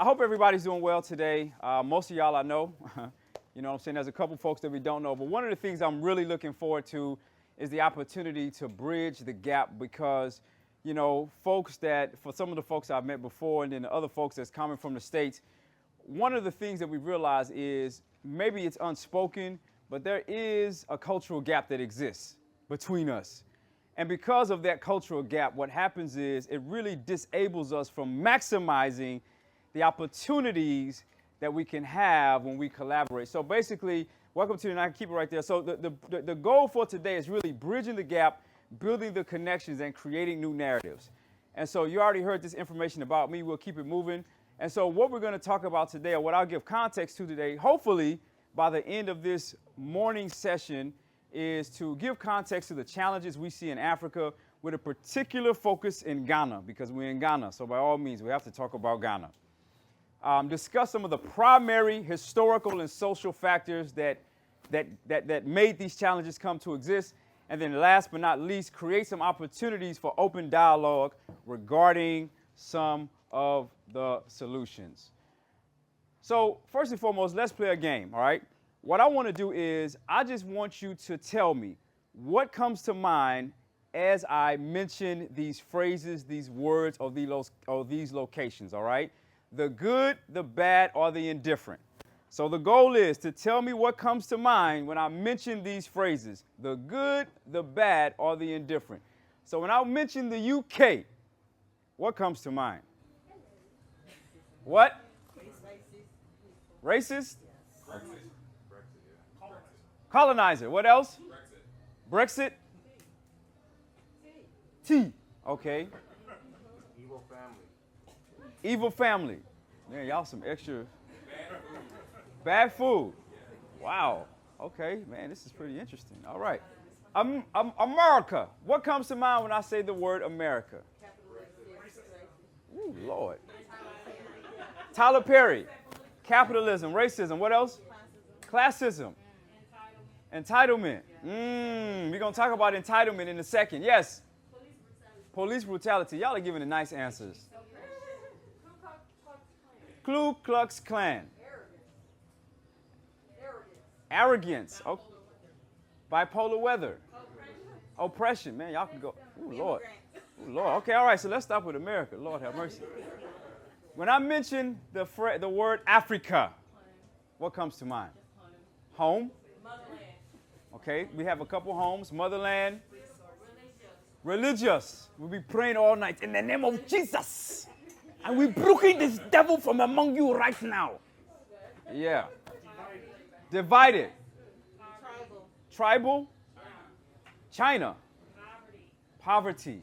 I hope everybody's doing well today. Most of y'all I know. You know what I'm saying? There's a couple folks that we don't know. But one of the things I'm really looking forward to is the opportunity to bridge the gap because, you know, for some of the folks I've met before and then the other folks that's coming from the States, one of the things that we realize is maybe it's unspoken, but there is a cultural gap that exists between us. And because of that cultural gap, what happens is it really disables us from maximizing the opportunities that we can have when we collaborate. So basically, welcome to, and I can keep it right there. So the goal for today is really bridging the gap, building the connections, and creating new narratives. And so you already heard this information about me. We'll keep it moving. And so what we're going to talk about today, or what I'll give context to today, hopefully by the end of this morning session, is to give context to the challenges we see in Africa with a particular focus in Ghana, because we're in Ghana. So by all means, we have to talk about Ghana. Discuss some of the primary historical and social factors that made these challenges come to exist. And then last but not least, create some opportunities for open dialogue regarding some of the solutions. So first and foremost, let's play a game, all right? What I want to do is I just want you to tell me what comes to mind as I mention these phrases, these words, or these locations, all right? The good, the bad, or the indifferent. So the goal is to tell me what comes to mind when I mention these phrases, the good, the bad, or the indifferent. So when I mention the UK, what comes to mind? What? Racist? Colonizer. What else? Brexit. T. Okay. Evil family. Evil family. Man, y'all some extra. Bad food. Wow. Okay, man, this is pretty interesting. All right. America. What comes to mind when I say the word America? Ooh, Lord. Tyler Perry. Capitalism. Racism. What else? Classism. Entitlement. We're going to talk about entitlement in a second. Yes. Police brutality. Y'all are giving the nice answers. Ku Klux Klan. Arrogance. Oh. Bipolar weather. Oppression. Man, y'all can go. Ooh, Lord. Ooh, Lord. Okay, all right, so let's stop with America. Lord have mercy. When I mention the word Africa, what comes to mind? Home. Okay, we have a couple homes. Motherland. Religious. We'll be praying all night in the name of Jesus. And we're broken this devil from among you right now. Yeah. Divided. Tribal. China. Poverty.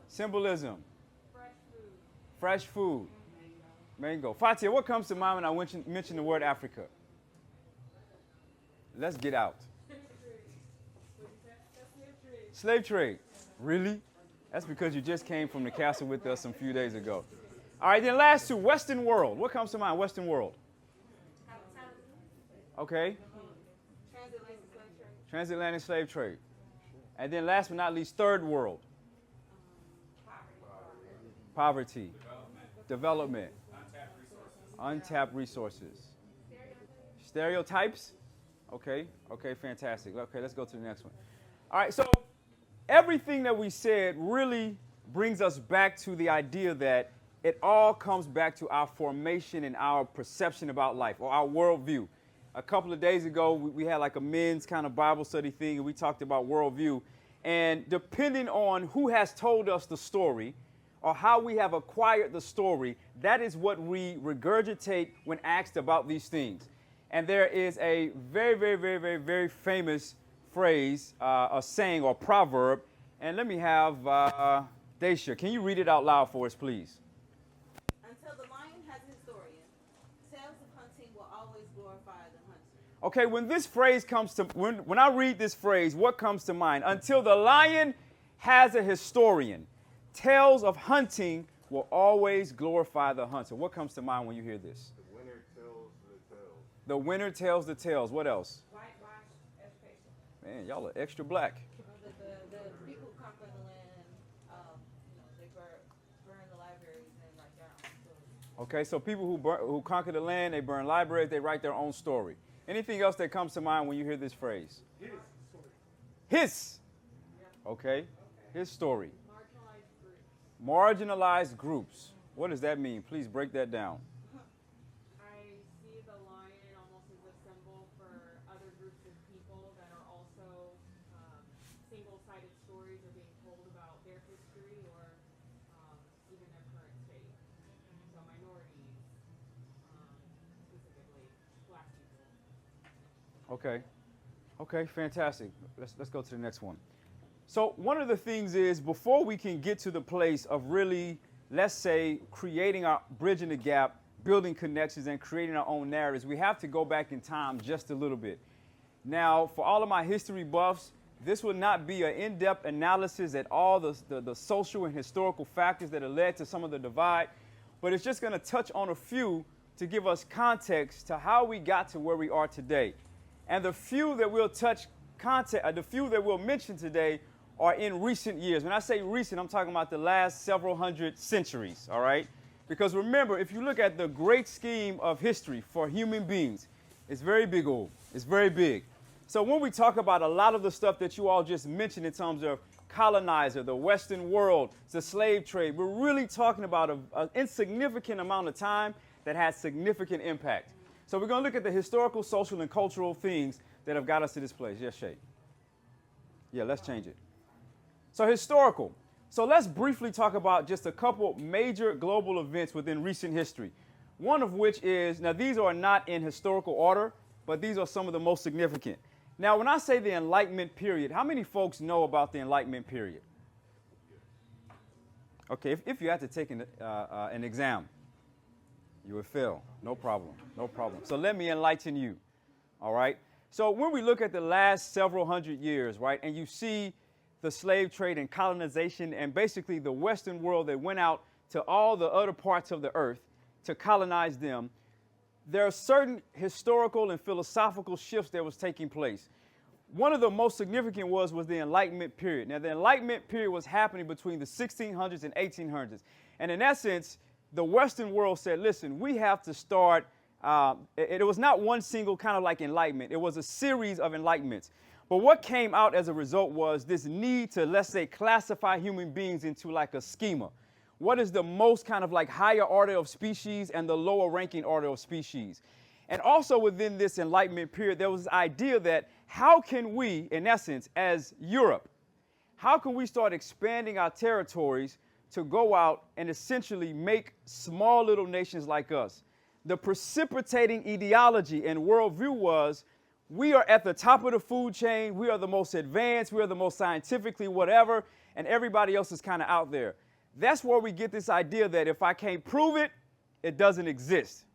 Symbolism. Fresh food. Mango. Fatia, what comes to mind when I mention the word Africa? Let's get out. Slave trade. Really? That's because you just came from the castle with us some few days ago. All right, then last two. Western world. What comes to mind? Western world. Okay. Transatlantic slave trade. And then last but not least, third world. Poverty. Development. Untapped resources. Stereotypes. Okay. Okay, fantastic. Okay, let's go to the next one. All right, so everything that we said really brings us back to the idea that it all comes back to our formation and our perception about life, or our worldview. A couple of days ago, we had like a men's kind of Bible study thing, and we talked about worldview. And depending on who has told us the story or how we have acquired the story, that is what we regurgitate when asked about these things. And there is a very, very, very, very, very famous phrase, a saying or proverb. And let me have Daisha. Can you read it out loud for us, please? Until the lion has a historian, tales of hunting will always glorify the hunter. Okay, when this phrase comes to, when I read this phrase, what comes to mind? Until the lion has a historian, tales of hunting will always glorify the hunter. What comes to mind when you hear this? The winner tells the tales. The winner tells the tales. What else? Whitewash education. Man, y'all are extra black. The people conquer the land, they burn the libraries and write down. Okay, so people who conquer the land, they burn libraries, they write their own story. Anything else that comes to mind when you hear this phrase? His story. His. Okay, his story. Marginalized groups. Marginalized groups. What does that mean? Please break that down. I see the lion almost as a symbol for other groups of people that are also single-sided stories are being told about their history or even their current state. So minorities, specifically black people. Okay. Okay, fantastic. Let's go to the next one. So one of the things is before we can get to the place of really, let's say, bridging the gap, building connections, and creating our own narratives, we have to go back in time just a little bit. Now, for all of my history buffs, this will not be an in-depth analysis at all the social and historical factors that have led to some of the divide, but it's just going to touch on a few to give us context to how we got to where we are today. And the few that we'll mention today are in recent years. When I say recent, I'm talking about the last several hundred centuries, all right? Because remember, if you look at the great scheme of history for human beings, it's very big old. It's very big. So when we talk about a lot of the stuff that you all just mentioned in terms of colonizer, the Western world, the slave trade, we're really talking about an insignificant amount of time that has significant impact. So we're going to look at the historical, social, and cultural things that have got us to this place. Yes, Shay? Yeah, let's change it. So historical. So let's briefly talk about just a couple major global events within recent history. One of which is, now these are not in historical order, but these are some of the most significant. Now, when I say the Enlightenment period, how many folks know about the Enlightenment period? Okay, if you had to take an exam, you would fail. No problem. No problem. So let me enlighten you. All right? So when we look at the last several hundred years, right, and you see the slave trade and colonization and basically the Western world that went out to all the other parts of the earth to colonize them, there are certain historical and philosophical shifts that was taking place. One of the most significant was the Enlightenment period. Now, the Enlightenment period was happening between the 1600s and 1800s. And in essence, the Western world said, listen, we have to start, it was not one single kind of like enlightenment. It was a series of enlightenments. But what came out as a result was this need to, let's say, classify human beings into like a schema. What is the most kind of like higher order of species and the lower ranking order of species? And also within this Enlightenment period, there was this idea that how can we, in essence, as Europe, how can we start expanding our territories to go out and essentially make small little nations like us? The precipitating ideology and worldview was, we are at the top of the food chain, we are the most advanced, we are the most scientifically whatever, and everybody else is kind of out there. That's where we get this idea that if I can't prove it, it doesn't exist.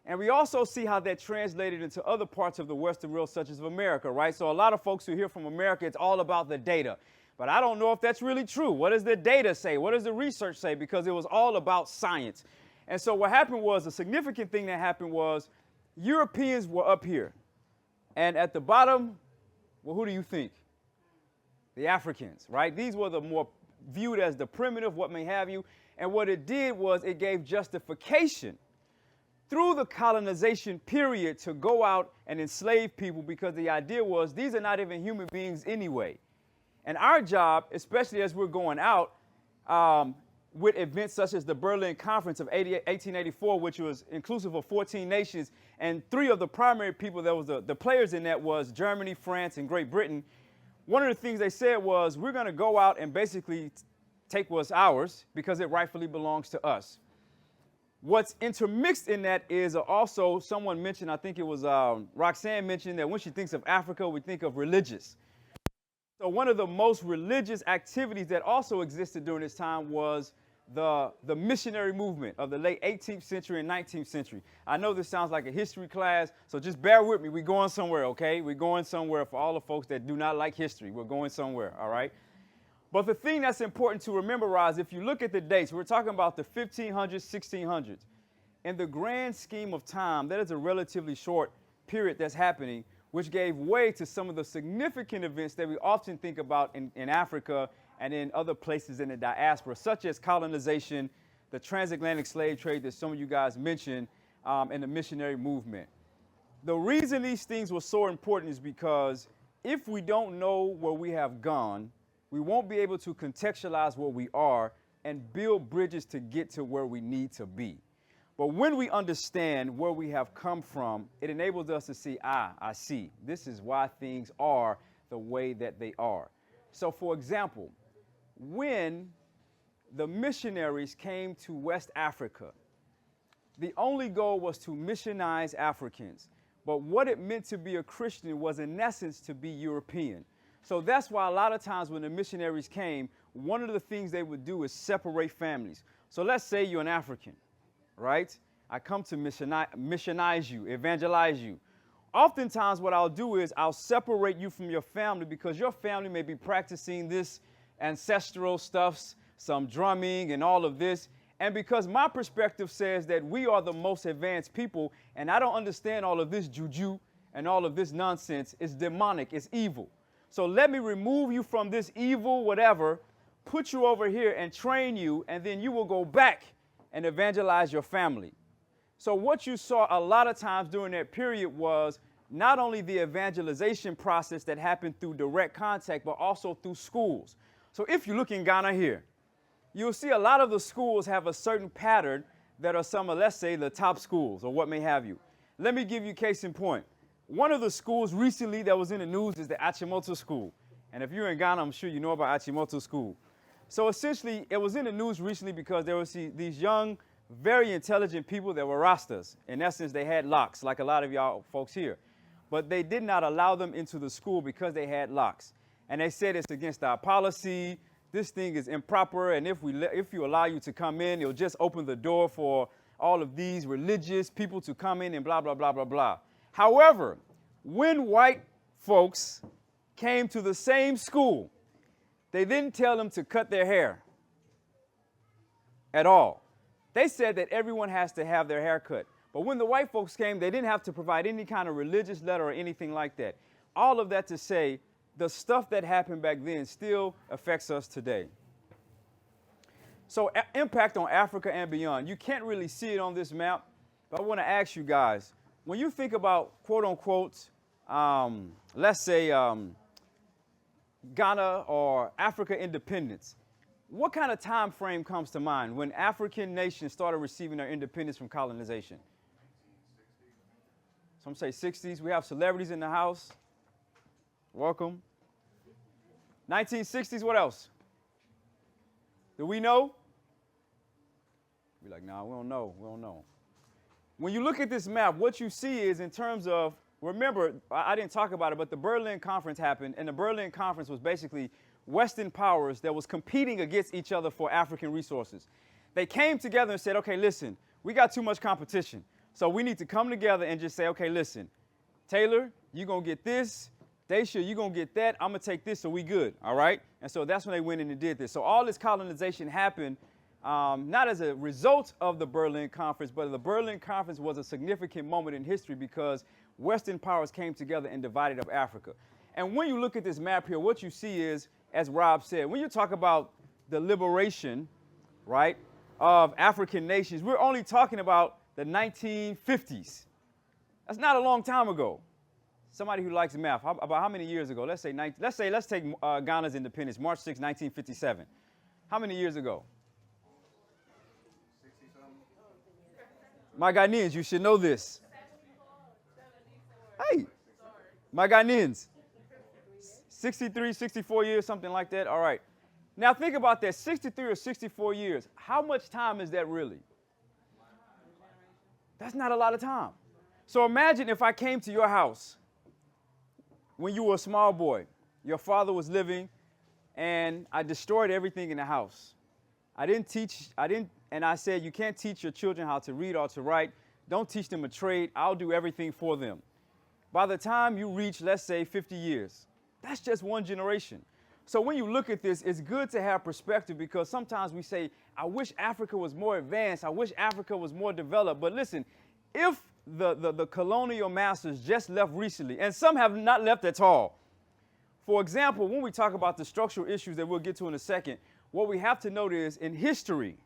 And we also see how that translated into other parts of the Western world, such as America, right? So a lot of folks who hear from America, it's all about the data. But I don't know if that's really true. What does the data say? What does the research say? Because it was all about science. And so what happened was, a significant thing that happened was, Europeans were up here. And at the bottom, well, who do you think? The Africans, right? These were the more viewed as the primitive, what may have you. And what it did was it gave justification through the colonization period to go out and enslave people, because the idea was these are not even human beings anyway. And our job, especially as we're going out with events such as the Berlin Conference of 1884, which was inclusive of 14 nations, and three of the primary people that was the players in that was Germany, France, and Great Britain. One of the things they said was, we're going to go out and basically take what's ours because it rightfully belongs to us. What's intermixed in that is also, someone mentioned, I think it was Roxanne mentioned, that when she thinks of Africa, we think of religious. So one of the most religious activities that also existed during this time was the missionary movement of the late 18th century and 19th century. I know this sounds like a history class, so just bear with me. We're going somewhere, okay? We're going somewhere for all the folks that do not like history. We're going somewhere, all right? But the thing that's important to rememberize, if you look at the dates, we're talking about the 1500s, 1600s. In the grand scheme of time, that is a relatively short period that's happening, which gave way to some of the significant events that we often think about in Africa and in other places in the diaspora, such as colonization, the transatlantic slave trade that some of you guys mentioned, and the missionary movement. The reason these things were so important is because if we don't know where we have gone, we won't be able to contextualize where we are and build bridges to get to where we need to be. But when we understand where we have come from, it enables us to see, I see. This is why things are the way that they are. So, for example, when the missionaries came to West Africa, the only goal was to missionize Africans. But what it meant to be a Christian was, in essence, to be European. So that's why a lot of times when the missionaries came, one of the things they would do is separate families. So let's say you're an African, right? I come to missionize you, evangelize you. Oftentimes what I'll do is I'll separate you from your family because your family may be practicing this ancestral stuff, some drumming and all of this. And because my perspective says that we are the most advanced people, and I don't understand all of this juju and all of this nonsense, it's demonic, it's evil. So let me remove you from this evil whatever, put you over here and train you, and then you will go back and evangelize your family. So what you saw a lot of times during that period was not only the evangelization process that happened through direct contact, but also through schools. So if you look in Ghana here, you'll see a lot of the schools have a certain pattern that are some of, let's say, the top schools or what may have you. Let me give you case in point. One of the schools recently that was in the news is the Achimota School. And if you're in Ghana, I'm sure you know about Achimota School. So essentially, it was in the news recently because there were these young, very intelligent people that were Rastas. In essence, they had locks, like a lot of y'all folks here. But they did not allow them into the school because they had locks. And they said it's against our policy. This thing is improper, and if you allow you to come in, it'll just open the door for all of these religious people to come in and blah, blah, blah, blah, blah. However, when white folks came to the same school, they didn't tell them to cut their hair at all. They said that everyone has to have their hair cut. But when the white folks came, they didn't have to provide any kind of religious letter or anything like that. All of that to say, the stuff that happened back then still affects us today. So impact on Africa and beyond. You can't really see it on this map, but I want to ask you guys, when you think about quote unquote, let's say Ghana or Africa independence, what kind of time frame comes to mind when African nations started receiving their independence from colonization? Some say 60s. We have celebrities in the house. Welcome. 1960s, what else? Do we know? Be like, nah, we don't know. When you look at this map, what you see is in terms of, remember, I didn't talk about it, but the Berlin Conference happened, and the Berlin Conference was basically Western powers that was competing against each other for African resources. They came together and said, okay, listen, we got too much competition, so we need to come together and just say, okay, listen, Taylor, you're going to get this. Daisha, you're going to get that. I'm going to take this, so we good, all right? And so that's when they went in and did this. So all this colonization happened not as a result of the Berlin Conference, but the Berlin Conference was a significant moment in history because Western powers came together and divided up Africa. And when you look at this map here, what you see is, as Rob said, when you talk about the liberation, right, of African nations, we're only talking about the 1950s. That's not a long time ago. Somebody who likes math, about how many years ago? Let's take Ghana's independence, March 6, 1957. How many years ago? 60-something. My Ghanaians, you should know this. Hey, my Ghanaians. 63, 64 years, something like that. All right. Now think about that, 63 or 64 years. How much time is that really? That's not a lot of time. So imagine if I came to your house when you were a small boy, your father was living, and I destroyed everything in the house. And I said, you can't teach your children how to read or to write. Don't teach them a trade. I'll do everything for them. By the time you reach, let's say, 50 years, that's just one generation. So when you look at this, it's good to have perspective because sometimes we say, I wish Africa was more advanced. I wish Africa was more developed. But listen, if the colonial masters just left recently, and some have not left at all. For example, when we talk about the structural issues that we'll get to in a second, what we have to note is in history,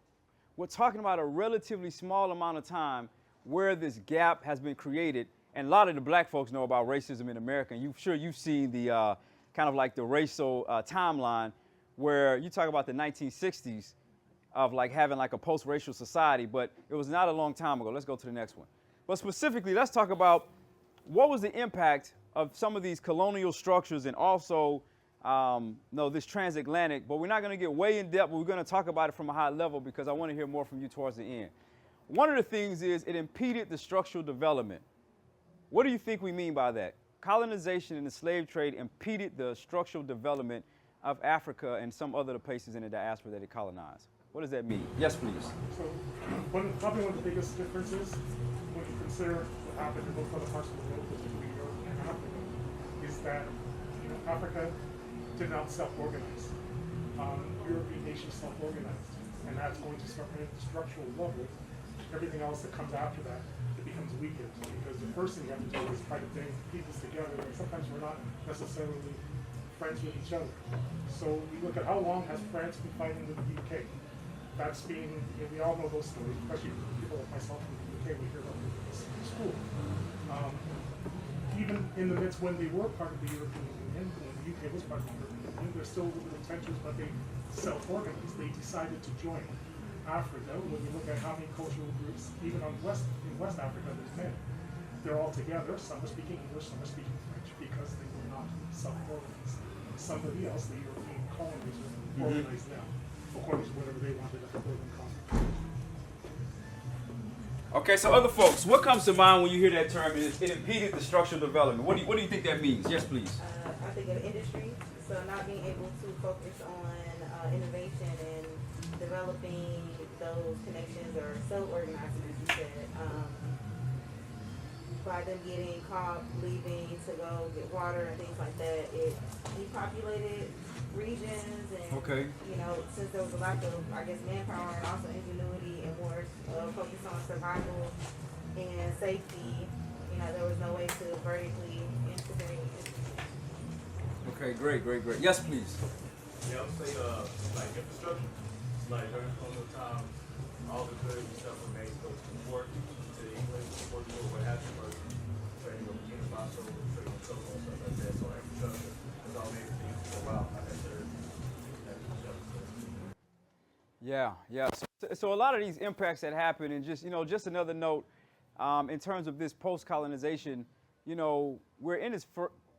we're talking about a relatively small amount of time where this gap has been created. And a lot of the black folks know about racism in America. And you've seen the kind of like the racial timeline where you talk about the 1960s of like having like a post-racial society, but it was not a long time ago. Let's go to the next one. But specifically, let's talk about what was the impact of some of these colonial structures and also this transatlantic, but we're not going to get way in depth, but we're going to talk about it from a high level because I want to hear more from you towards the end. One of the things is it impeded the structural development. What do you think we mean by that? Colonization and the slave trade impeded the structural development of Africa and some other places in the diaspora that it colonized. What does that mean? Yes, please. So probably one of the biggest differences when you consider what happened in both other parts of the world, particularly Europe and Africa, is that Africa did not self-organize. European nations self-organized, and that's going to start at the structural level. Everything else that comes after that, it becomes weakened because the first thing you have to do is try to bring peoples together, and sometimes we're not necessarily friends with each other. So we look at how long has France been fighting with the UK. That's been, we all know those stories, especially people like myself from the UK, we hear about this in school. Even in the midst when they were part of the European Union, when the UK was part of the European Union, there's still a little bit of tensions, but they self-organized. They decided to join Africa. When you look at how many cultural groups, even in West Africa, there's many. They're all together. Some are speaking English, some are speaking French, because they were not self-organized. Somebody else, the European colonies, organized them according to whatever they wanted at the Bourbon Conference. Okay, so other folks, what comes to mind when you hear that term? It impeded the structural development. What do you think that means? Yes, please. I think of industry, so not being able to focus on innovation and developing those connections or self-organizing, as you said. By them getting caught, leaving to go get water and things like that, it depopulated regions and, since there was a lack of, manpower and also ingenuity and more focus on survival and safety, there was no way to vertically integrate. Okay, great. Yes, please. Yeah, I would say like infrastructure. Like during colonial times, all the goods and stuff were made to go to the port, to England, Portugal, what have you, but trading with Burkina Faso, trading with Togo and stuff like that. So infrastructure was all made for a while. Like I said, Yeah. So a lot of these impacts that happen, and just another note, in terms of this post-colonization, we're in this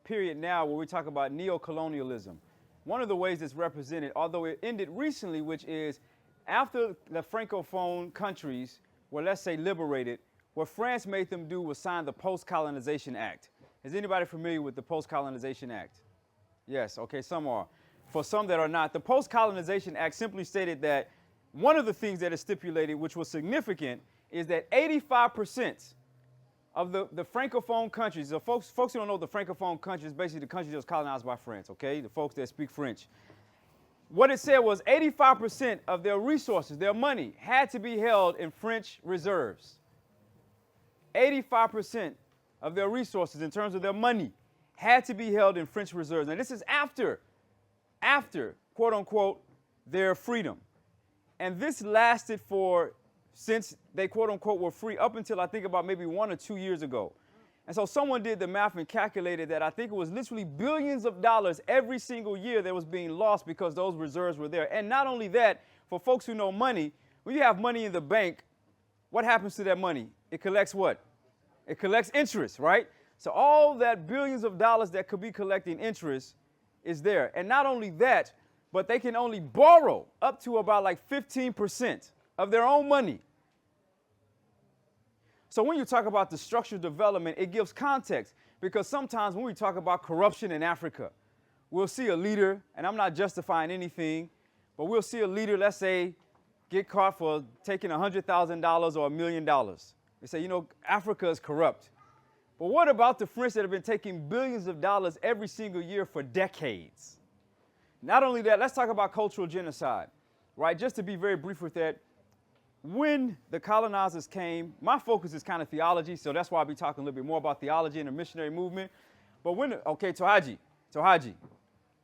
period now where we talk about neo-colonialism. One of the ways it's represented, although it ended recently, which is after the Francophone countries were, let's say, liberated, what France made them do was sign the Post-Colonization Act. Is anybody familiar with the Post-Colonization Act? Yes, okay, some are. For some that are not, the Post-Colonization Act simply stated that one of the things that is stipulated, which was significant, is that 85% of the Francophone countries, the folks who don't know the Francophone countries, basically the countries that was colonized by France, okay, the folks that speak French. What it said was 85% of their resources, their money, had to be held in French reserves. 85% of their resources in terms of their money had to be held in French reserves. Now this is after, quote unquote, their freedom. And this lasted since they quote unquote were free up until I think about maybe 1 or 2 years ago. And so someone did the math and calculated that I think it was literally billions of dollars every single year that was being lost because those reserves were there. And not only that, for folks who know money, when you have money in the bank, what happens to that money? It collects what? It collects interest, right? So all that billions of dollars that could be collecting interest is there. And not only that, but they can only borrow up to about like 15% of their own money. So when you talk about the structural development, it gives context, because sometimes when we talk about corruption in Africa, we'll see a leader, and I'm not justifying anything, but we'll see a leader, let's say, get caught for taking $100,000 or $1 million. They say, Africa is corrupt. But what about the French that have been taking billions of dollars every single year for decades? Not only that, let's talk about cultural genocide, right? Just to be very brief with that, when the colonizers came, my focus is kind of theology, so that's why I'll be talking a little bit more about theology and the missionary movement. But Tohaji,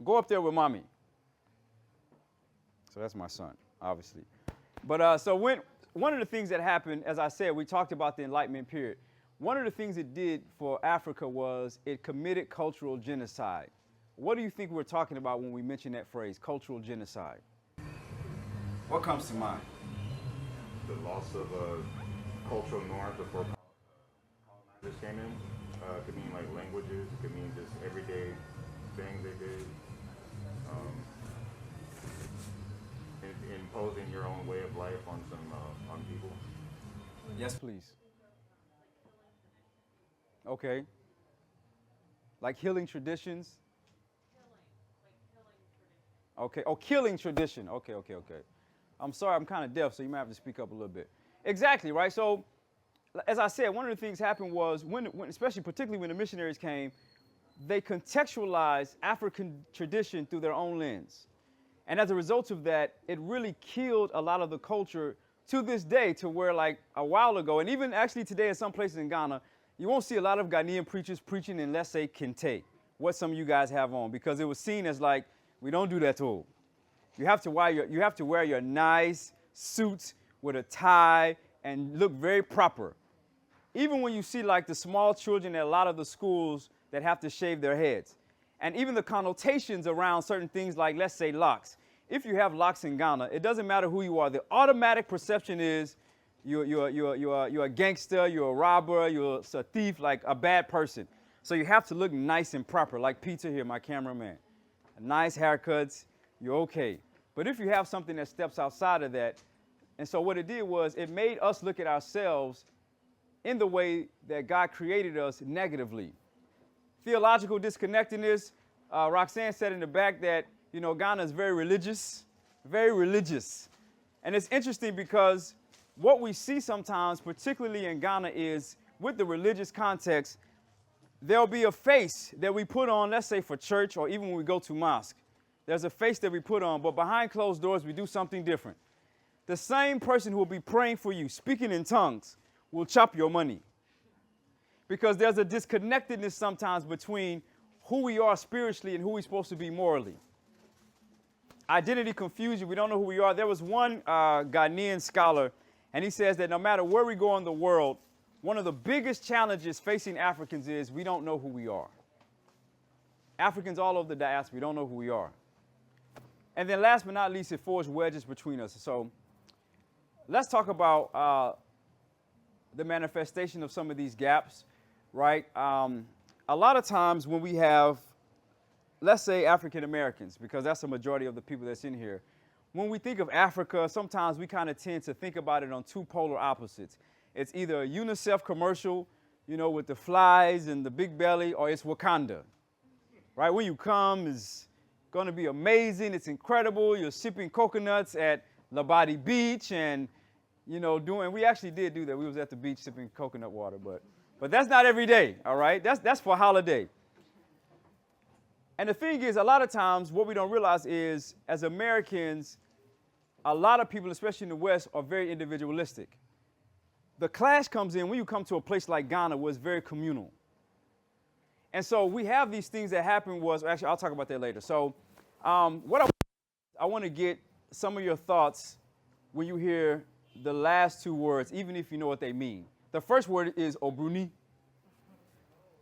go up there with mommy. So that's my son, obviously. But so one of the things that happened, as I said, we talked about the Enlightenment period. One of the things it did for Africa was it committed cultural genocide. What do you think we're talking about when we mention that phrase, cultural genocide? What comes to mind? The loss of cultural norms before colonizers came in. It could mean like languages, it could mean just everyday things they did. Imposing your own way of life on on people. Yes, please. Okay. Like healing traditions? Okay. Oh, killing tradition. Okay. I'm sorry, I'm kind of deaf, so you might have to speak up a little bit. Exactly, right? So, as I said, one of the things happened was, when especially particularly when the missionaries came, they contextualized African tradition through their own lens. And as a result of that, it really killed a lot of the culture to this day, to where like a while ago, and even actually today in some places in Ghana, you won't see a lot of Ghanaian preachers preaching in, let's say, kente, what some of you guys have on, because it was seen as like, we don't do that to all. You have to wear your nice suits with a tie and look very proper. Even when you see like the small children at a lot of the schools that have to shave their heads. And even the connotations around certain things like, let's say, locks. If you have locks in Ghana, it doesn't matter who you are. The automatic perception is you're a gangster, you're a robber, you're a thief, like a bad person. So you have to look nice and proper, like Peter here, my cameraman. Nice haircuts, you're okay. But if you have something that steps outside of that, and so what it did was it made us look at ourselves in the way that God created us negatively. Theological disconnectedness. Roxanne said in the back that, Ghana is very religious. And it's interesting because what we see sometimes, particularly in Ghana, is with the religious context, there'll be a face that we put on, let's say for church or even when we go to mosque. There's a face that we put on, but behind closed doors, we do something different. The same person who will be praying for you, speaking in tongues, will chop your money. Because there's a disconnectedness sometimes between who we are spiritually and who we're supposed to be morally. Identity confusion, we don't know who we are. There was one Ghanaian scholar, and he says that no matter where we go in the world, one of the biggest challenges facing Africans is we don't know who we are. Africans all over the diaspora, we don't know who we are. And then last but not least, it forged wedges between us. So let's talk about the manifestation of some of these gaps, right? A lot of times when we have, let's say African Americans, because that's the majority of the people that's in here, when we think of Africa, sometimes we kind of tend to think about it on two polar opposites. It's either a UNICEF commercial, with the flies and the big belly, or it's Wakanda, right? When you come, it's going to be amazing. It's incredible. You're sipping coconuts at Labadi Beach and, we actually did do that. We was at the beach sipping coconut water, but that's not every day, all right? That's for a holiday. And the thing is, a lot of times what we don't realize is, as Americans, a lot of people, especially in the West, are very individualistic. The clash comes in when you come to a place like Ghana, where it's very communal. And so we have these things that happen actually, I'll talk about that later. So what I want to get some of your thoughts when you hear the last two words, even if you know what they mean. The first word is Oburoni,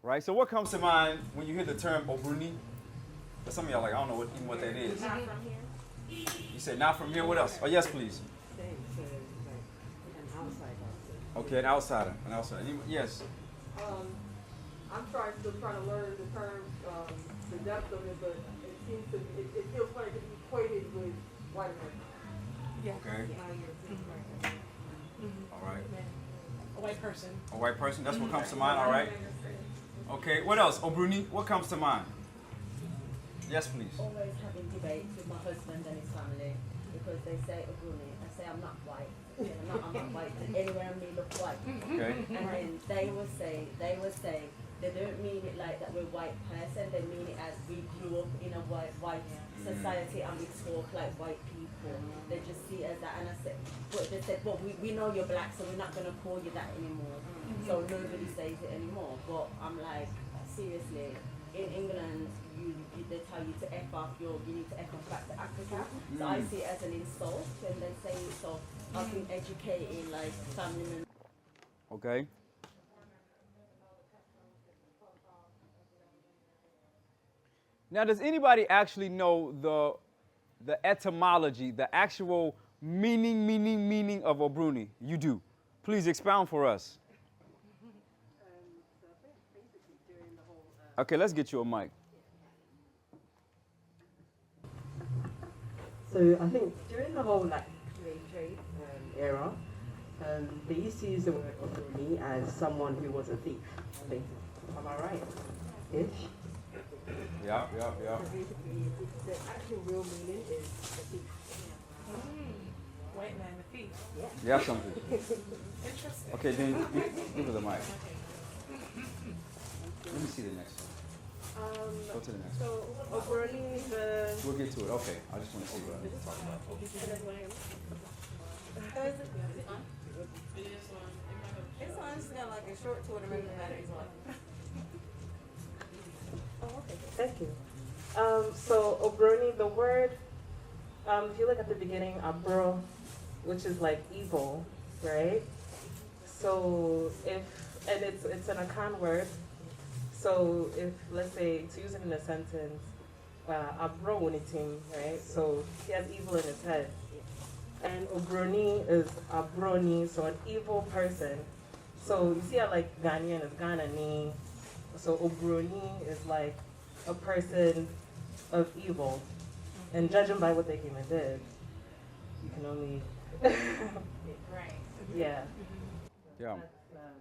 right? So what comes to mind when you hear the term Oburoni? Some of y'all like, I don't know what that is. Not from here. You say not from here. What else? Oh, yes, please. Okay, an outsider. Yes. I'm trying to learn the term, the depth of it, but it seems to it feels like it's equated with white America. Yeah. Okay. All right. A white person. A white person. That's what comes to mind. All right. Okay. What else? Oburoni. What comes to mind? Yes, please. Always having debates with my husband and his family because they say Oburoni. I say I'm not white. I'm not white. Anywhere on me look white. Okay. And then they will say they don't mean it like that we're white person. They mean it as we grew up in a white society and we talk like white people. They just see it as that. And I said, but they said, well, we know you're black, so we're not going to call you that anymore. So nobody says it anymore. But I'm like, seriously, in England, they tell you to F off you need to F off back to Africa. So I see it as an insult when they say insult. I've been educating like family members. Okay. Now, does anybody actually know the etymology, the actual meaning of Oburoni? You do. Please expound for us. So I think basically during the whole Okay, let's get you a mic. So I think during the whole like slave trade era, they used to use the word Oburoni as someone who was a thief. Basically. Am I right? Ish. Yeah. So basically, the actual real meaning is the thief. White man, the thief. You have something. Interesting. Okay, then give her the mic. Let me see the next one. Go to the next one. So Oburoni is the We'll get to it. Okay, I just want to see what I talk about. It's on, it's got like a short to it, remember the batteries on. Thank you. So Oburoni, the word, if you look at the beginning, abro, which is like evil, right? So it's an Akan word. So if, let's say, to use it in a sentence, abro unitim, right? So he has evil in his head. And Oburoni is abroni, so an evil person. So you see how like Ghanaian is Ghanani. So Oburoni is like a person of evil. And judging by what they came and did, you can only Right. yeah. Yeah. That's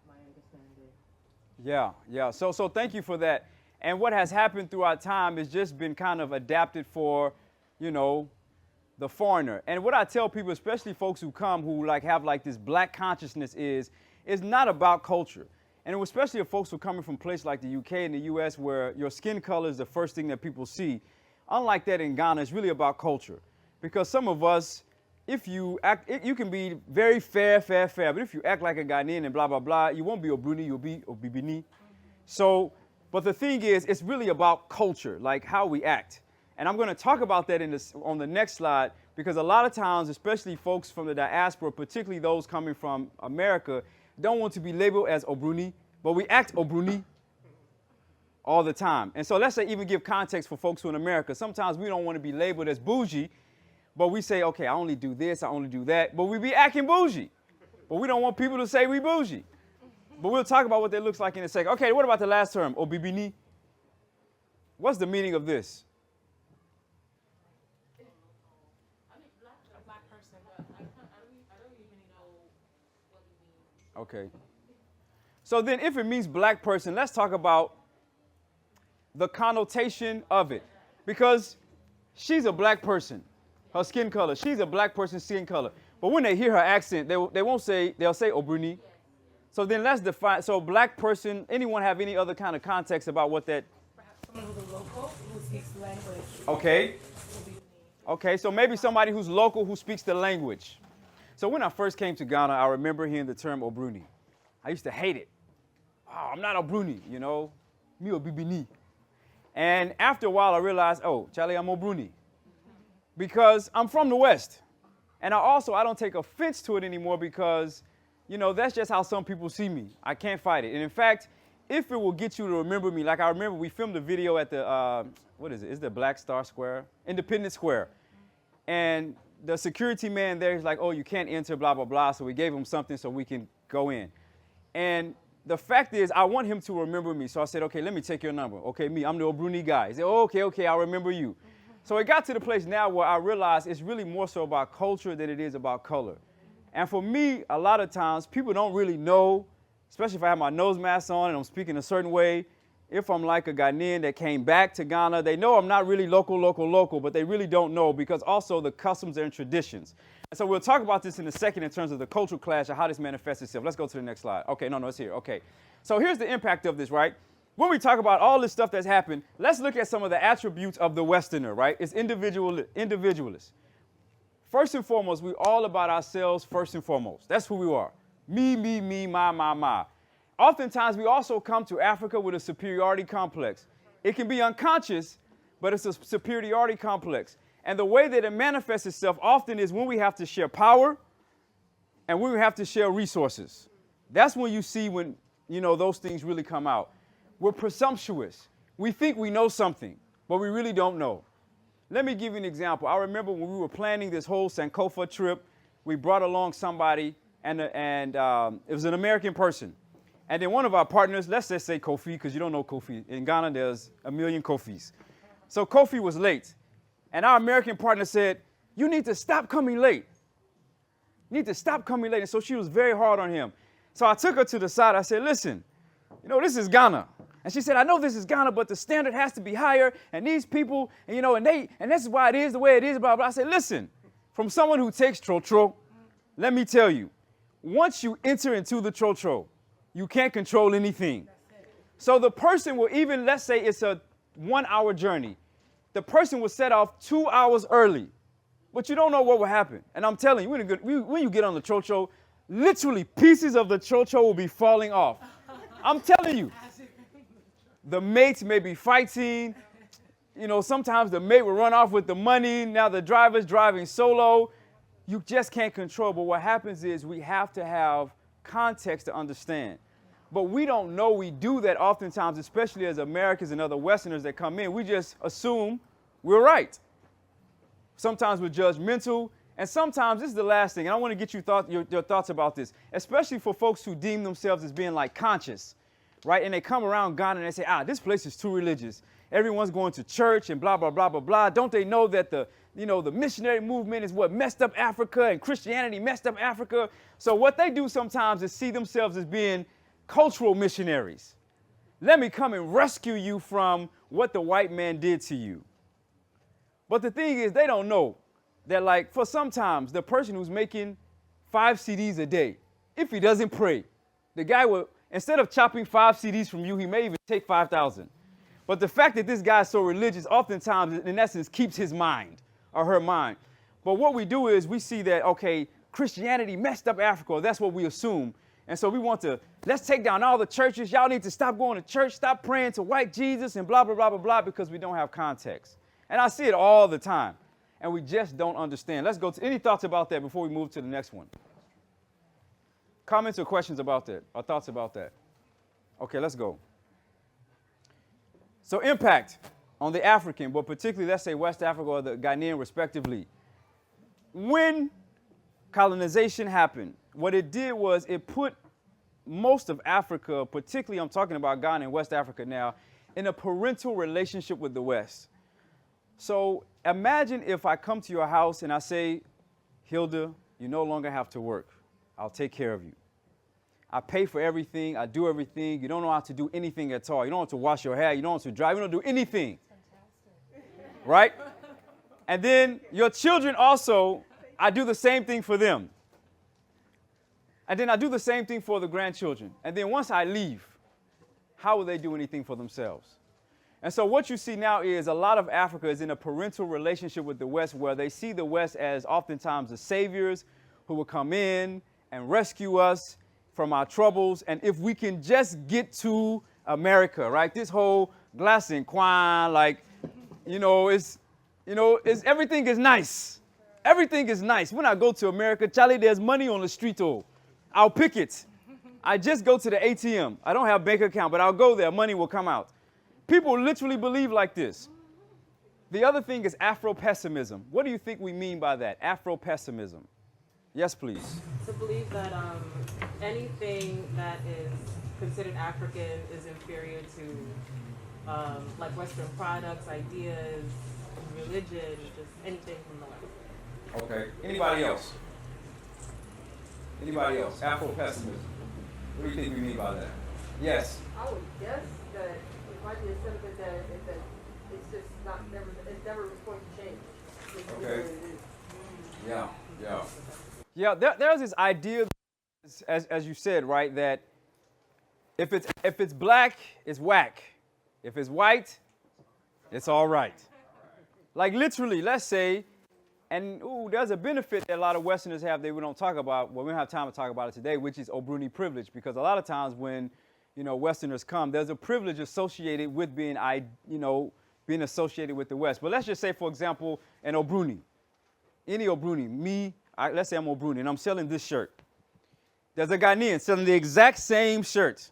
my understanding. Yeah. So thank you for that. And what has happened throughout time has just been kind of adapted for, the foreigner. And what I tell people, especially folks who come who have this black consciousness, is it's not about culture. And especially if folks who are coming from places like the UK and the US where your skin color is the first thing that people see. Unlike that in Ghana, it's really about culture. Because some of us, if you act, you can be very fair, but if you act like a Ghanaian and blah, blah, blah, you won't be Oburoni, you'll be Obibini. So, but the thing is, it's really about culture, like how we act. And I'm going to talk about that on the next slide, because a lot of times, especially folks from the diaspora, particularly those coming from America, don't want to be labeled as Oburoni, but we act Oburoni all the time. And so let's say even give context for folks who in America. Sometimes we don't want to be labeled as bougie, but we say, okay, I only do this, I only do that, but we be acting bougie. But we don't want people to say we bougie. But we'll talk about what that looks like in a second. Okay, what about the last term, Obibini? What's the meaning of this? A black person, but I don't even know what it means. Okay. So then if it means black person, let's talk about the connotation of it. Because she's a black person, her skin color. She's a black person's skin color. But when they hear her accent, they won't say, they'll say Oburoni. So then let's define, so black person, anyone have any other kind of context about what that? Perhaps someone who's a local who speaks the language. Okay. Okay, so maybe somebody who's local who speaks the language. So when I first came to Ghana, I remember hearing the term Oburoni. I used to hate it. Oh, I'm not Oburoni, me Obibini. And after a while, I realized, oh, Charlie, I'm Oburoni. Because I'm from the West. And I don't take offense to it anymore because, that's just how some people see me. I can't fight it. And in fact, if it will get you to remember me, like I remember we filmed a video at the, what is it? Is the Black Star Square? Independence Square. And the security man there is like, oh, you can't enter, blah, blah, blah. So we gave him something so we can go in. And the fact is, I want him to remember me. So I said, okay, let me take your number. Okay, me, I'm the Oburoni guy. He said, oh, okay, I'll remember you. So it got to the place now where I realized it's really more so about culture than it is about color. And for me, a lot of times, people don't really know, especially if I have my nose mask on and I'm speaking a certain way. If I'm like a Ghanaian that came back to Ghana, they know I'm not really local, but they really don't know because also the customs and traditions. And so we'll talk about this in a second in terms of the cultural clash and how this manifests itself. Let's go to the next slide. Okay, no, it's here. Okay. So here's the impact of this, right? When we talk about all this stuff that's happened, let's look at some of the attributes of the Westerner, right? It's individualist. First and foremost, we're all about ourselves first and foremost. That's who we are. Me, my. Oftentimes, we also come to Africa with a superiority complex. It can be unconscious, but it's a superiority complex. And the way that it manifests itself often is when we have to share power and when we have to share resources. That's when you see when, those things really come out. We're presumptuous. We think we know something, but we really don't know. Let me give you an example. I remember when we were planning this whole Sankofa trip, we brought along somebody, and it was an American person. And then one of our partners, let's just say Kofi, because you don't know Kofi. In Ghana, there's a million Kofis. So Kofi was late. And our American partner said, you need to stop coming late. You need to stop coming late. And so she was very hard on him. So I took her to the side. I said, listen, this is Ghana. And she said, I know this is Ghana, but the standard has to be higher. And these people, and this is why it is the way it is, blah, blah. I said, listen, from someone who takes trotro, let me tell you, once you enter into the trotro, you can't control anything. So the person will even, let's say it's a 1-hour journey. The person will set off 2 hours early, but you don't know what will happen. And I'm telling you, when you get on the trotro, literally pieces of the trotro will be falling off. I'm telling you. The mates may be fighting. Sometimes the mate will run off with the money. Now the driver's driving solo. You just can't control. But what happens is we have to have context to understand. But we don't know we do that oftentimes, especially as Americans and other Westerners that come in. We just assume we're right. Sometimes we're judgmental. And sometimes, this is the last thing, and I want to get your thoughts about this, especially for folks who deem themselves as being like conscious, right? And they come around Ghana and they say, this place is too religious. Everyone's going to church and blah, blah, blah, blah, blah. Don't they know that the missionary movement is what messed up Africa and Christianity messed up Africa? So what they do sometimes is see themselves as being cultural missionaries. Let me come and rescue you from what the white man did to you. But the thing is, they don't know that, like, for sometimes the person who's making 5 CDs a day, if he doesn't pray, the guy will, instead of chopping 5 CDs from you, he may even take 5,000. But the fact that this guy is so religious oftentimes, in essence, keeps his mind or her mind. But what we do is we see that, okay, Christianity messed up Africa. That's what we assume. And so we want to, let's take down all the churches. Y'all need to stop going to church, stop praying to white Jesus and blah, blah, blah, blah, blah, because we don't have context. And I see it all the time. And we just don't understand. Let's go to any thoughts about that before we move to the next one. Comments or questions about that, or thoughts about that? Okay, let's go. So impact on the African, but particularly, let's say, West Africa or the Ghanaian respectively. When colonization happened, what it did was it put most of Africa, particularly I'm talking about Ghana and West Africa now, in a parental relationship with the West. So imagine if I come to your house and I say, Hilda, you no longer have to work. I'll take care of you. I pay for everything. I do everything. You don't know how to do anything at all. You don't have to wash your hair. You don't have to drive. You don't do anything. Fantastic. Right? And then your children also, I do the same thing for them. And then I do the same thing for the grandchildren. And then once I leave, how will they do anything for themselves? And so what you see now is a lot of Africa is in a parental relationship with the West, where they see the West as oftentimes the saviors who will come in and rescue us from our troubles. And if we can just get to America, right? This whole glass and coin, like, everything is nice. Everything is nice. When I go to America, Charlie, there's money on the street. I'll pick it. I just go to the ATM. I don't have a bank account, but I'll go there. Money will come out. People literally believe like this. The other thing is Afro-pessimism. What do you think we mean by that? Afro-pessimism. Yes, please. To believe that anything that is considered African is inferior to like Western products, ideas, religion, just anything from the West. Okay. Anybody else? Anybody else? Afro-pessimism. What do you think we mean by that? Yes. I would guess that it might be a sentiment that it's just it's never going to change. It's okay. Yeah, there's this idea, as you said, right, that if it's black, it's whack. If it's white, it's all right. Like literally, let's say, and there's a benefit that a lot of Westerners have that we don't talk about. Well, we don't have time to talk about it today, which is Oburoni privilege, because a lot of times when Westerners come, there's a privilege associated with being, being associated with the West. But let's just say, for example, an Oburoni. Any Oburoni, let's say I'm Oburoni, and I'm selling this shirt. There's a Ghanaian selling the exact same shirt.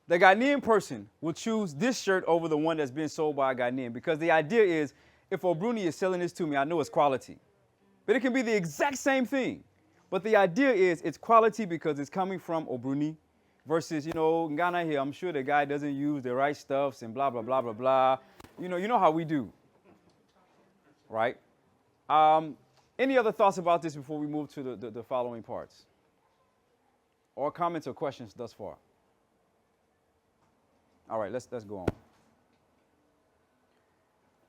The Ghanaian person will choose this shirt over the one that's being sold by a Ghanaian, because the idea is, if Oburoni is selling this to me, I know it's quality. But it can be the exact same thing. But the idea is it's quality because it's coming from Oburoni versus, in Ghana here, I'm sure the guy doesn't use the right stuffs and blah, blah, blah, blah, blah. You know how we do, right? Any other thoughts about this before we move to the following parts? Or comments or questions thus far? All right, let's go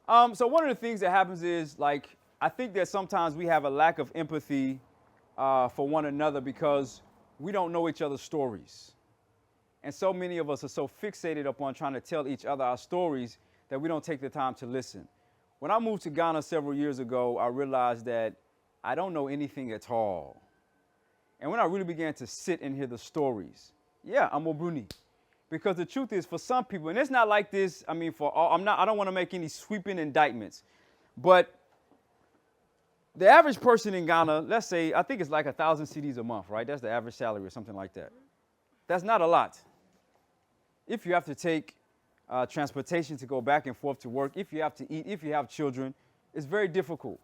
on. So one of the things that happens is, I think that sometimes we have a lack of empathy for one another because we don't know each other's stories. And so many of us are so fixated upon trying to tell each other our stories that we don't take the time to listen. When I moved to Ghana several years ago, I realized that I don't know anything at all. And when I really began to sit and hear the stories, yeah, I'm Oburoni. Because the truth is, for some people, and it's not like this, I don't want to make any sweeping indictments, but the average person in Ghana, let's say, I think it's like 1,000 cedis a month, right? That's the average salary or something like that. That's not a lot. If you have to take transportation to go back and forth to work, if you have to eat, if you have children, it's very difficult.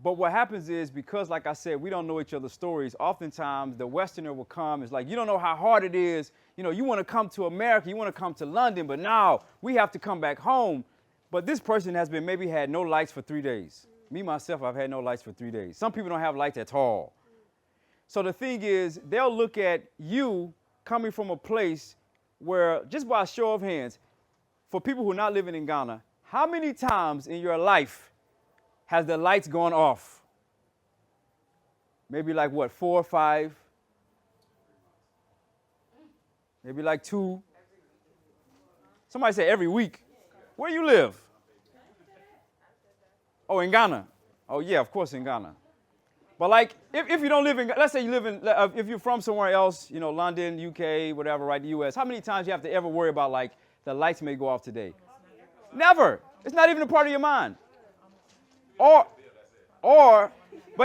But what happens is, because, like I said, we don't know each other's stories, oftentimes the Westerner will come, it's like, you don't know how hard it is. You want to come to America, you want to come to London, but now we have to come back home. But this person has maybe had no lights for 3 days. Me, myself, I've had no lights for 3 days. Some people don't have lights at all. So the thing is, they'll look at you coming from a place where, just by a show of hands, for people who are not living in Ghana, how many times in your life has the lights gone off? Maybe 4 or 5? Maybe 2? Somebody say every week. Where you live? Oh, in Ghana. Oh, yeah, of course in Ghana. But if you don't live in, let's say you live in, if you're from somewhere else, London, UK, whatever, right, the US, how many times you have to ever worry about the lights may go off today? Never. It's not even a part of your mind. But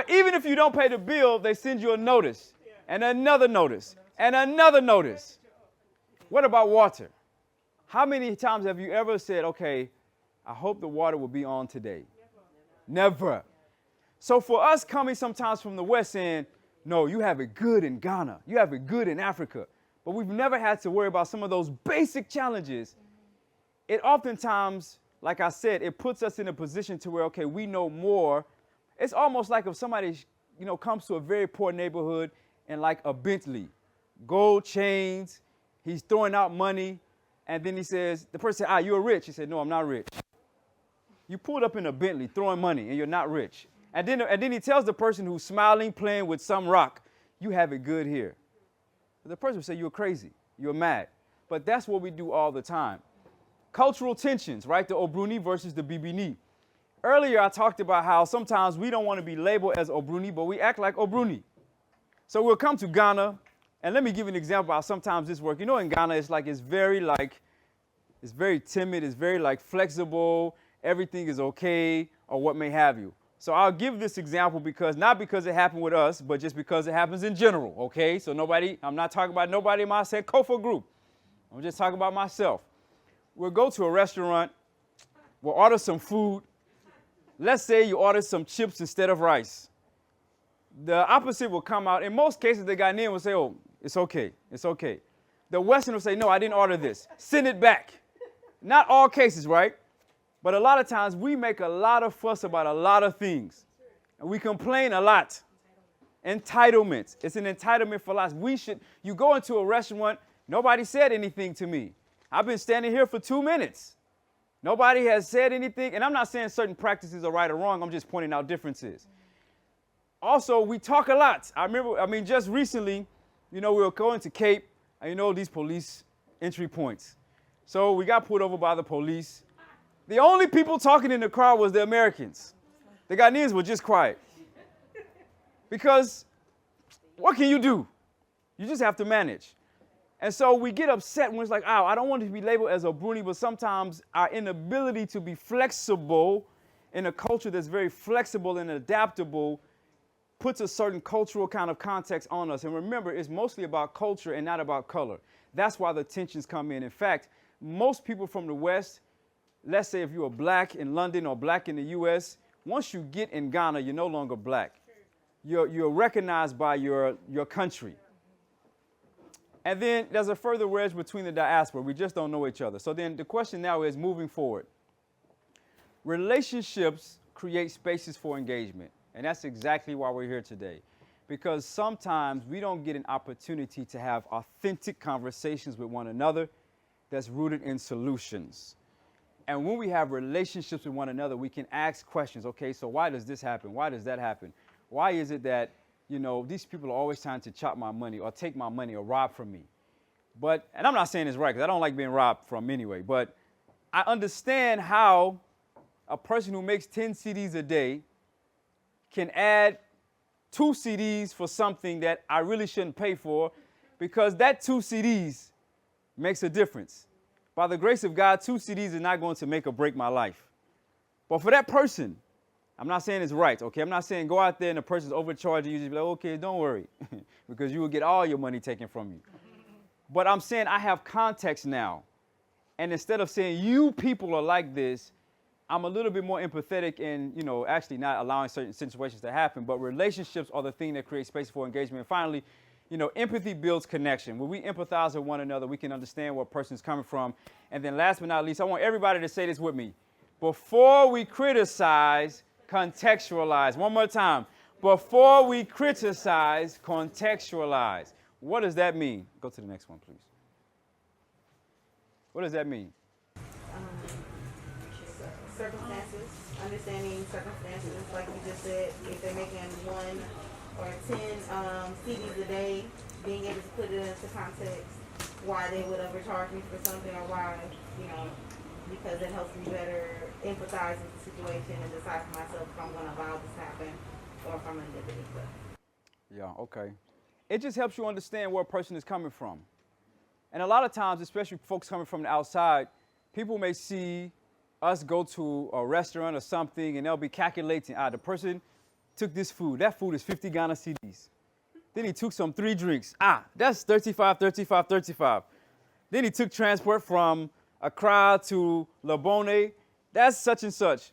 even if you don't pay the bill, they send you a notice, and another notice, and another notice. What about water? How many times have you ever said, okay, I hope the water will be on today? Never. So for us coming sometimes from the West saying, no, you have it good in Ghana, you have it good in Africa, but we've never had to worry about some of those basic challenges, it oftentimes, like I said, it puts us in a position to where, okay, we know more. It's almost like if somebody, comes to a very poor neighborhood and a Bentley, gold chains, he's throwing out money, and then he says, the person said, you're rich. He said, no, I'm not rich. You pulled up in a Bentley throwing money and you're not rich. And then he tells the person who's smiling, playing with some rock, you have it good here. The person will say, you're crazy, you're mad. But that's what we do all the time. Cultural tensions, right? The Oburoni versus the Bibini. Earlier, I talked about how sometimes we don't want to be labeled as Oburoni, but we act like Oburoni. So we'll come to Ghana, and let me give you an example of how sometimes this works. In Ghana, it's very timid, it's very flexible, everything is okay, or what may have you. So I'll give this example not because it happened with us, but just because it happens in general, okay? So I'm not talking about nobody in my Kofa group. I'm just talking about myself. We'll go to a restaurant, we'll order some food. Let's say you order some chips instead of rice. The opposite will come out. In most cases, the Ghanaian will say, oh, it's okay, it's okay. The Western will say, no, I didn't order this. Send it back. Not all cases, right? But a lot of times we make a lot of fuss about a lot of things. And we complain a lot. Entitlements. It's an entitlement for life. You go into a restaurant, nobody said anything to me. I've been standing here for 2 minutes. Nobody has said anything. And I'm not saying certain practices are right or wrong. I'm just pointing out differences. Also, we talk a lot. Just recently, we were going to Cape, and these police entry points. So we got pulled over by the police. The only people talking in the crowd was the Americans. The Ghanaians were just quiet. Because what can you do? You just have to manage. And so we get upset when it's like, oh, I don't want to be labeled as Oburoni, but sometimes our inability to be flexible in a culture that's very flexible and adaptable puts a certain cultural kind of context on us. And remember, it's mostly about culture and not about color. That's why the tensions come in. In fact, most people from the West, let's say if you are black in London or black in the U.S., once you get in Ghana, you're no longer black. You're recognized by your country. And then there's a further wedge between the diaspora. We just don't know each other. So then the question now is, moving forward, relationships create spaces for engagement. And that's exactly why we're here today. Because sometimes we don't get an opportunity to have authentic conversations with one another that's rooted in solutions. And when we have relationships with one another, we can ask questions. Okay, so why does this happen? Why does that happen? Why is it that, these people are always trying to chop my money or take my money or rob from me? And I'm not saying it's right because I don't like being robbed from anyway, but I understand how a person who makes 10 CDs a day can add 2 CDs for something that I really shouldn't pay for, because that 2 CDs makes a difference. By the grace of God, 2 CDs is not going to make or break my life. But for that person, I'm not saying it's right, okay? I'm not saying go out there and the person's overcharging you, just be like, okay, don't worry, because you will get all your money taken from you. But I'm saying I have context now. And instead of saying you people are like this, I'm a little bit more empathetic and, actually not allowing certain situations to happen. But relationships are the thing that creates space for engagement. And finally, empathy builds connection. When we empathize with one another, we can understand where a person's coming from. And then last but not least, I want everybody to say this with me. Before we criticize, contextualize. One more time. Before we criticize, contextualize. What does that mean? Go to the next one, please. What does that mean? Circumstances, understanding circumstances, like you just said, if they're making 1 or 10 CDs a day, being able to put it into context, why they would overcharge me for something, or why, because it helps me better empathize with the situation and decide for myself if I'm going to allow this to happen or if I'm going to nip it. Yeah, okay. It just helps you understand where a person is coming from. And a lot of times, especially folks coming from the outside, people may see us go to a restaurant or something and they'll be calculating, the person took this food. That food is 50 Ghana cedis. Then he took some 3 drinks. That's 35. Then he took transport from Accra to Oburoni. That's such and such.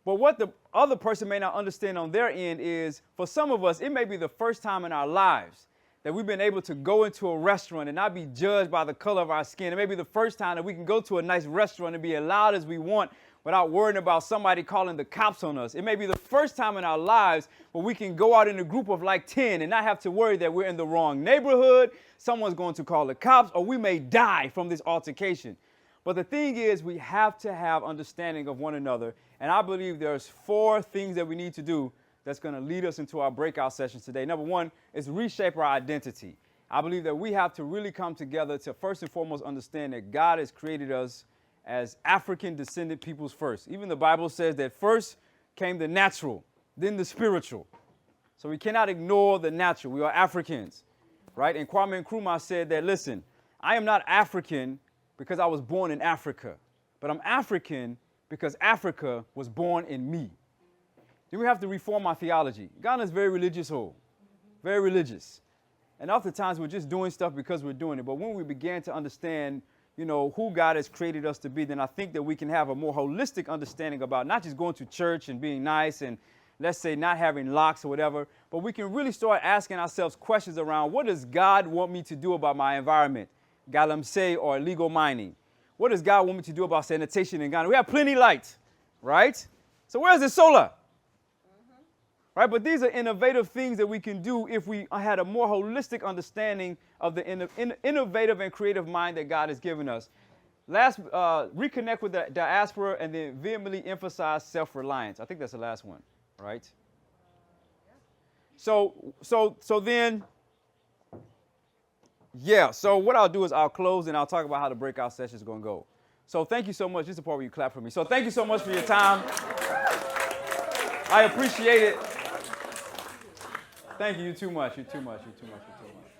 But what the other person may not understand on their end is, for some of us, it may be the first time in our lives that we've been able to go into a restaurant and not be judged by the color of our skin. It may be the first time that we can go to a nice restaurant and be as loud as we want without worrying about somebody calling the cops on us. It may be the first time in our lives where we can go out in a group of like 10 and not have to worry that we're in the wrong neighborhood, someone's going to call the cops, or we may die from this altercation. But the thing is, we have to have understanding of one another. And I believe there's 4 things that we need to do that's going to lead us into our breakout sessions today. Number 1 is reshape our identity. I believe that we have to really come together to first and foremost understand that God has created us as African descendant peoples first. Even the Bible says that first came the natural, then the spiritual. So we cannot ignore the natural. We are Africans, right? And Kwame Nkrumah said that, listen, I am not African because I was born in Africa, but I'm African because Africa was born in me. Then we have to reform our theology. Ghana is very religious, very religious. And oftentimes we're just doing stuff because we're doing it. But when we begin to understand, who God has created us to be, then I think that we can have a more holistic understanding about not just going to church and being nice and, let's say, not having locks or whatever, but we can really start asking ourselves questions around, what does God want me to do about my environment? Galamsey or illegal mining. What does God want me to do about sanitation in Ghana? We have plenty of light, right? So where's the solar? Right, but these are innovative things that we can do if we had a more holistic understanding of the innovative and creative mind that God has given us. Last, reconnect with the diaspora and then vehemently emphasize self-reliance. I think that's the last one, right? So then, so what I'll do is I'll close and I'll talk about how the breakout session is going to go. So thank you so much. This is the part where you clap for me. So thank you so much for your time. I appreciate it. Thank you. You're too much. You're too much. You're too much. You're too much.